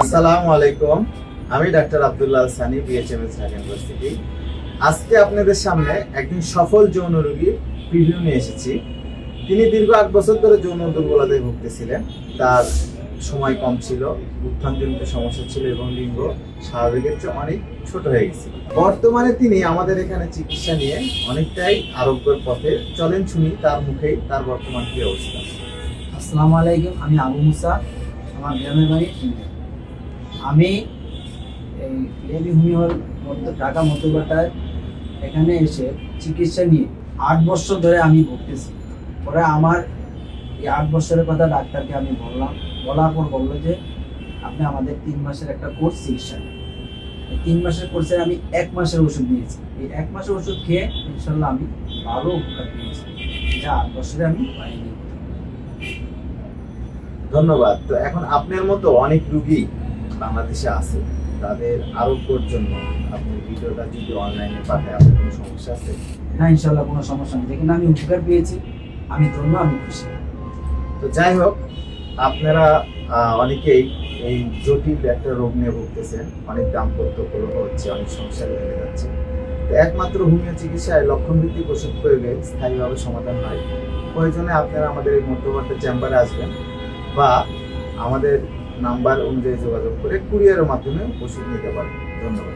আসসালামু আলাইকুম। আমি doctor Abdullah Sunny, BHMS Dhaka university. আজকে আপনাদের সামনে একজন সফল যৌন রোগীর প্রিভিউ নিয়ে এসেছি। তিনি দীর্ঘ 8 বছর ধরে যৌন দুর্বলতায় ভুগতেছিলেন। তার সময় কম ছিল, উত্থানজনিত সমস্যা ছিল এবং লিঙ্গ স্বাভাবিকের চেয়ে অনেক ছোট হয়ে গেছিল। বর্তমানে তিনি আমাদের এখানে চিকিৎসা নিয়ে অনেকটাই আরোগ্যের পথে। চলেন শুনি তার মুখেই তার বর্তমান কি অবস্থা। আসসালামু আলাইকুম। আমি আবু মুসা, আমার গ্রামের বাড়ি কুমিল্লা। আমি এই লেবি হুমিহল ঢাকা মধ্যবাটায় এখানে এসে চিকিৎসা নিয়ে 8 বছর ধরে আমি ভুগতেছি। পরে আমার এই 8 বছরের কথা ডাক্তারকে আমি বলার পর বললো যে আপনি আমাদের 3 মাসের একটা কোর্স চিকিৎসা নেন। এই 3 মাসের কোর্সে আমি 1 মাসের ওষুধ নিয়েছি। এই 1 মাসের ওষুধ খেয়ে ইনশাল্লাহ আমি ভালো উপকার পেয়েছি, যা 8 বছরে আমি পাইনি। ধন্যবাদ। তো এখন আপনার মতো অনেক রোগী বাংলাদেশে আছে, তাদের আরোগ্যের জন্য আপনি ভিডিওটা যদি অনলাইনে পাঠায়, আপনার কোনো সমস্যা আছে? না, ইনশাল্লাহ কোনো সমস্যা নেই। যেখানে আমি উপকার পেয়েছি, আমি ধন্য, আমি খুশি। তো যাই হোক, আপনারা অনেকেই এই জটিল একটা রোগ নিয়ে ভুগতেছেন, অনেক দাম্পত্য কলহ হচ্ছে, অনেক সংসার লেগে যাচ্ছে। তো একমাত্র হোমিও চিকিৎসায় লক্ষণ ভিত্তিক ওষুধ প্রয়োগে স্থায়ীভাবে সমাধান হয়। প্রয়োজনে আপনারা আমাদের এই মধ্যবর্তী চেম্বারে আসবেন বা আমাদের নাম্বার অনুযায়ী যোগাযোগ করে কুরিয়ারের মাধ্যমে ওষুধ নিতে পারেন। ধন্যবাদ।